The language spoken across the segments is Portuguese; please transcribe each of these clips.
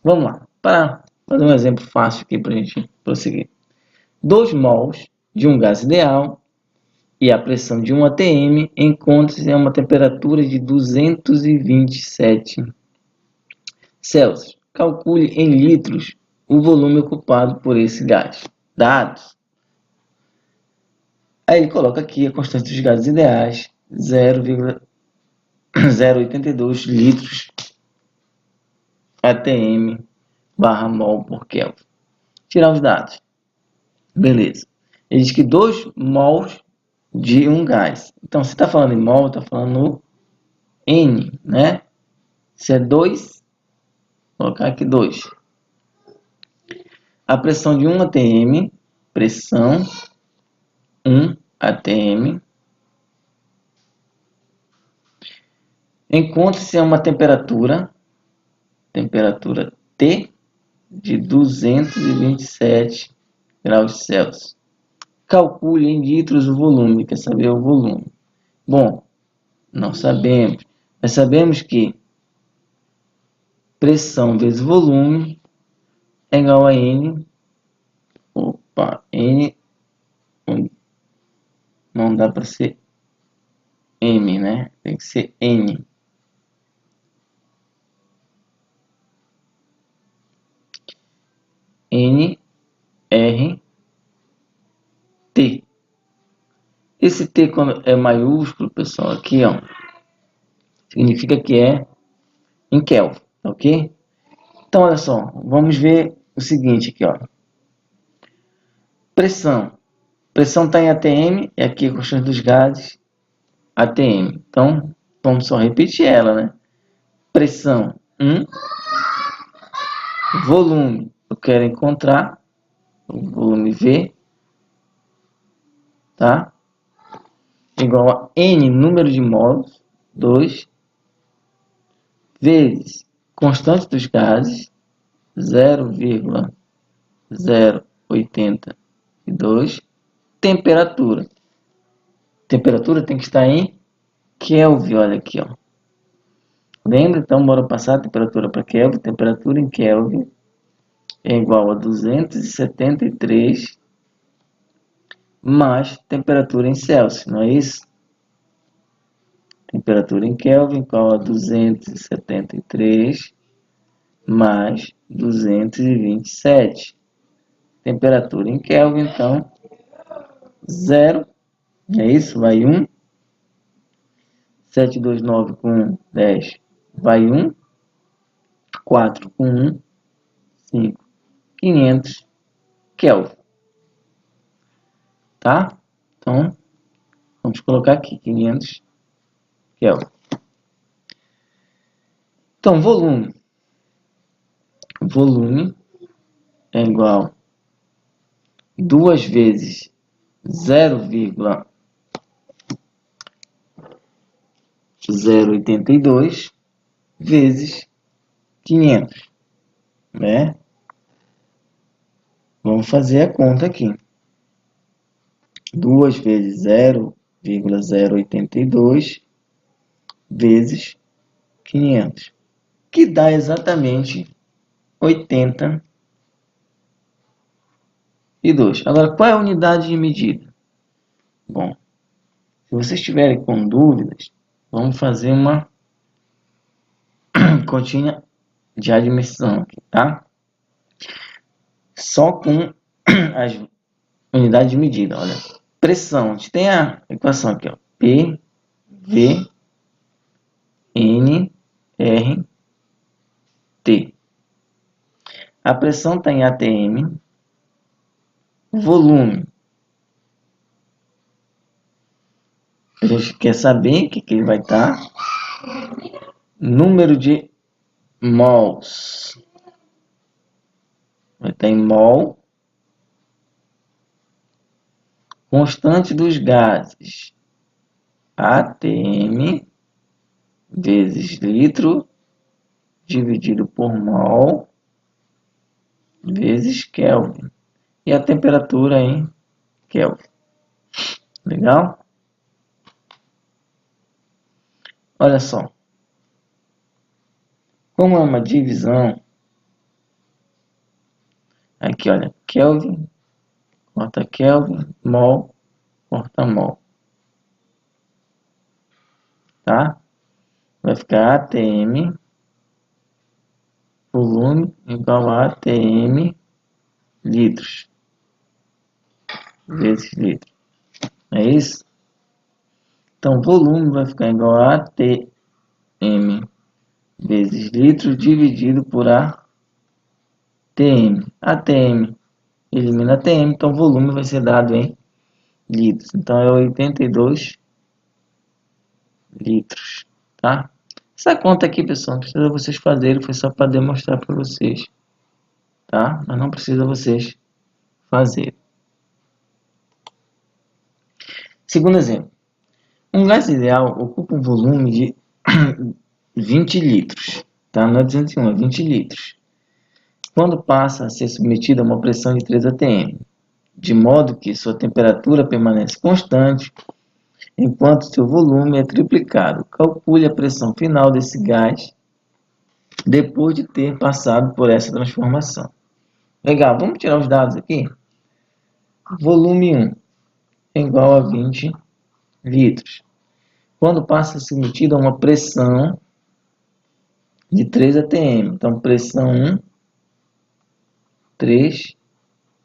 Vamos lá, para fazer um exemplo fácil aqui para a gente prosseguir. 2 mols de um gás ideal e a pressão de 1 atm encontra-se a uma temperatura de 227 Celsius. Calcule em litros o volume ocupado por esse gás. Dados. Aí ele coloca aqui a constante dos gases ideais, 0,082 litros atm barra mol por Kelvin. Tirar os dados. Beleza. Ele diz que 2 mols de um gás. Então, se está falando em mol, está falando no N, né? Se é 2, vou colocar aqui 2. A pressão de 1 atm, pressão 1 atm, encontra-se a uma temperatura T de 227 graus Celsius. Calcule em litros o volume, quer saber o volume. Bom, não sabemos, mas sabemos que pressão vezes volume é igual a N. Opa, N não dá para ser M, né? Tem que ser N. N, R, T. Esse T, quando é maiúsculo, pessoal, aqui, ó, significa que é em Kelvin, ok? Então, olha só, vamos ver o seguinte aqui, ó. Pressão. Pressão está em atm, e aqui a constante dos gases, atm. Então, vamos só repetir ela, né? Pressão 1, volume, eu quero encontrar o volume V, tá? Igual a N, número de mols, 2, vezes constante dos gases, 0,082, temperatura. Temperatura tem que estar em Kelvin, olha aqui, ó. Lembra? Então, bora passar a temperatura para Kelvin. Temperatura em Kelvin é igual a 273 mais temperatura em Celsius, não é isso? Temperatura em Kelvin igual a 273 mais 227. Temperatura em Kelvin, então, 0, é isso? Vai 1. 729 com 10, vai 1. 4 com 1, 5. 500 Kelvin. Tá? Então, vamos colocar aqui 500 Kelvin. Então, volume. Volume é igual a 2 vezes 0,082 vezes 500, né? Vamos fazer a conta aqui. 2 vezes 0,082 vezes 500, que dá exatamente 82. Agora, qual é a unidade de medida? Bom, se vocês estiverem com dúvidas, vamos fazer uma continha de admissão aqui, tá? Só com as unidades de medida, olha. Pressão, a gente tem a equação aqui, ó. P, V, N, R, T. A pressão está em atm. Volume. A gente quer saber o que ele vai estar. Número de mols. Vai estar em mol. Constante dos gases. atm vezes litro dividido por mol vezes Kelvin. E a temperatura em Kelvin. Legal? Olha só. Como é uma divisão, Aqui, olha, Kelvin, corta Kelvin, mol, corta mol, tá? Vai ficar ATM, volume igual a ATM, litros, vezes litro. É isso? Então, volume vai ficar igual a ATM vezes litro dividido por ATM. ATM elimina ATM, então volume vai ser dado em litros. Então, é 82 litros, tá? Essa conta aqui, pessoal, não precisa vocês fazerem, foi só para demonstrar para vocês, tá? Mas não precisa vocês fazerem. Segundo exemplo. Um gás ideal ocupa um volume de 20 litros, tá? Não é 201, é 20 litros. Quando passa a ser submetido a uma pressão de 3 atm, de modo que sua temperatura permanece constante, enquanto seu volume é triplicado. Calcule a pressão final desse gás depois de ter passado por essa transformação. Legal, vamos tirar os dados aqui? Volume 1 é igual a 20 litros. Quando passa a ser submetido a uma pressão de 3 atm. Então, pressão 1, 3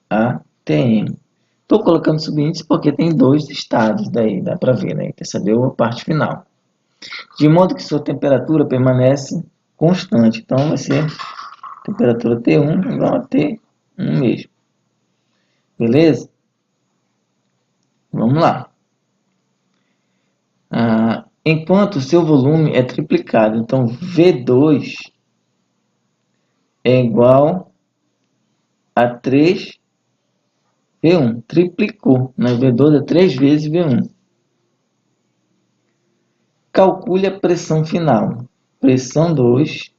atm. Estou colocando subíndice porque tem dois estados, daí dá para ver, né? Percebeu a parte final. De modo que sua temperatura permanece constante. Então, vai ser temperatura T1 igual a T1 mesmo. Beleza? Vamos lá. Enquanto o seu volume é triplicado, então V2 é igual a 3 V1, triplicou, né? V2 é 3 vezes V1. Calcule a pressão final. Pressão 2,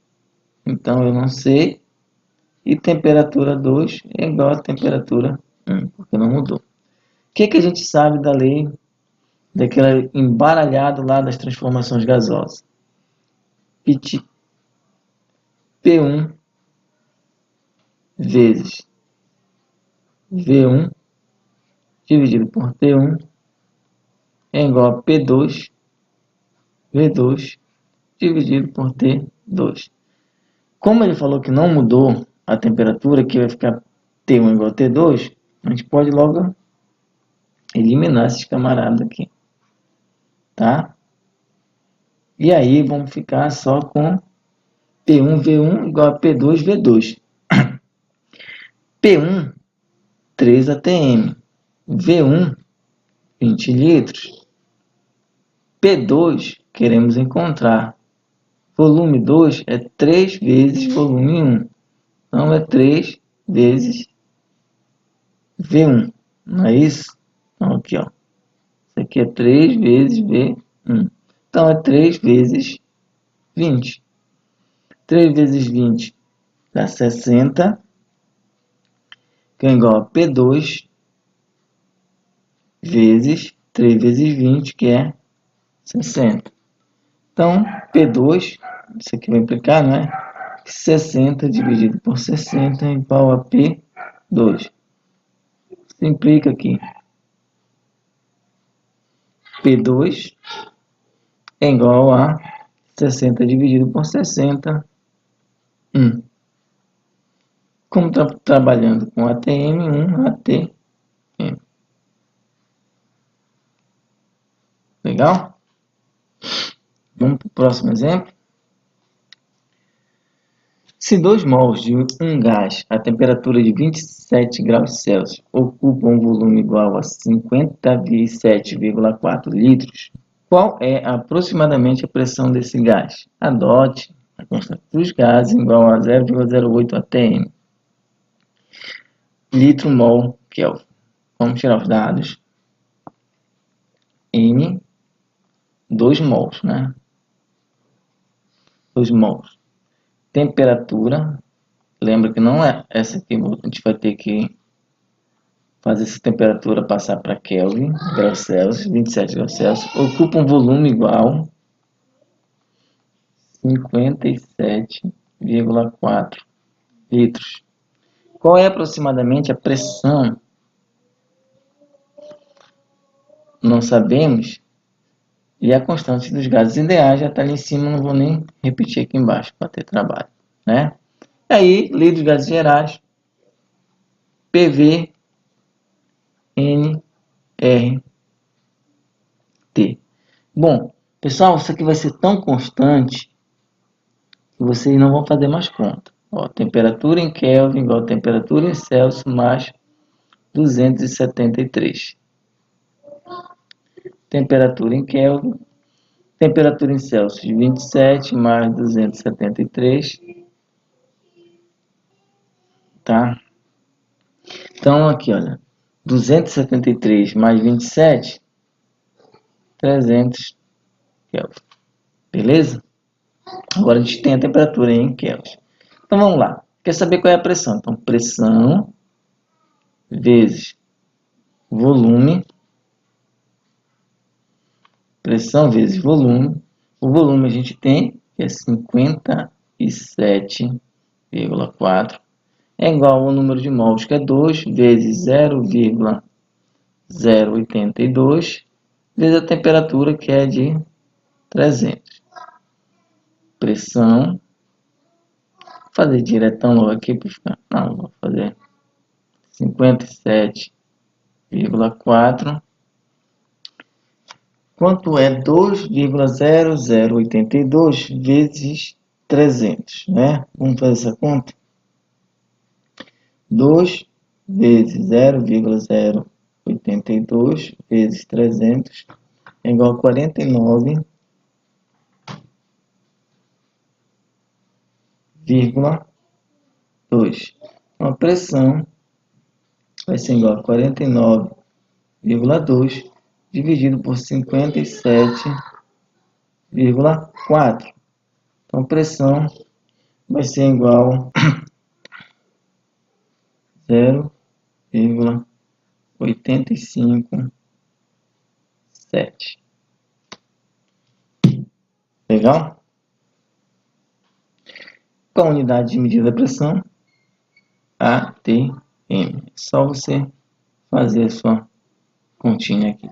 então eu não sei. E temperatura 2 é igual a temperatura 1, porque não mudou. O que, que a gente sabe da lei, daquela embaralhado lá das transformações gasosas? P1 vezes V1 dividido por T1 é igual a P2 V2 dividido por T2. Como ele falou que não mudou a temperatura, que vai ficar T1 igual a T2, a gente pode logo eliminar esses camaradas aqui, tá? E aí vamos ficar só com P1 V1 igual a P2 V2. P1, 3 atm. V1, 20 litros. P2, queremos encontrar. Volume 2 é 3 vezes volume 1. Então, é 3 vezes V1. Não é isso? Então, aqui, ó. Isso aqui é 3 vezes V1. Então, é 3 vezes 20. 3 vezes 20 dá 60, que é igual a P2 vezes 3 vezes 20, que é 60. Então, P2, isso aqui vai implicar, não é? 60 dividido por 60 é igual a P2. Simplifica aqui. P2 é igual a 60 dividido por 60, 1. Como está trabalhando com ATM, 1 ATM. Legal? Vamos para o próximo exemplo. Se 2 mols de um gás a temperatura de 27 graus Celsius ocupam um volume igual a 57,4 litros, qual é aproximadamente a pressão desse gás? Adote a constante dos gases igual a 0,08 atm. Litro mol Kelvin. Vamos tirar os dados. M, 2 mols, né? 2 mols. Temperatura, lembra que não é essa aqui, a gente vai ter que fazer essa temperatura passar para Kelvin, graus Celsius, 27 graus Celsius, ocupa um volume igual a 57,4 litros. Qual é aproximadamente a pressão? Não sabemos. E a constante dos gases ideais já está ali em cima, não vou nem repetir aqui embaixo para ter trabalho, né? E aí, lei dos gases gerais, PV, N, R, T. Bom, pessoal, isso aqui vai ser tão constante que vocês não vão fazer mais conta. Ó, temperatura em Kelvin igual a temperatura em Celsius mais 273. Temperatura em Kelvin, temperatura em Celsius 27 mais 273, tá? Então aqui, olha, 273 mais 27, 300 Kelvin, beleza? Agora a gente tem a temperatura em Kelvin. Então vamos lá, quer saber qual é a pressão? Então pressão vezes volume, pressão vezes volume. O volume a gente tem, que é 57,4, é igual ao número de mols, que é 2 vezes 0,082, vezes a temperatura, que é de 300. Pressão, vou fazer diretão logo aqui, para ficar, não, vou fazer 57,4. Quanto é 2,0082 vezes 300, né? Vamos fazer essa conta? 2 vezes 0,082 vezes 300 é igual a 49,2. Então, a pressão vai ser igual a 49,2 dividido por 57,4. Então, a pressão vai ser igual a 0,857. Legal? Com a unidade de medida da pressão, ATM. É só você fazer a sua continha aqui.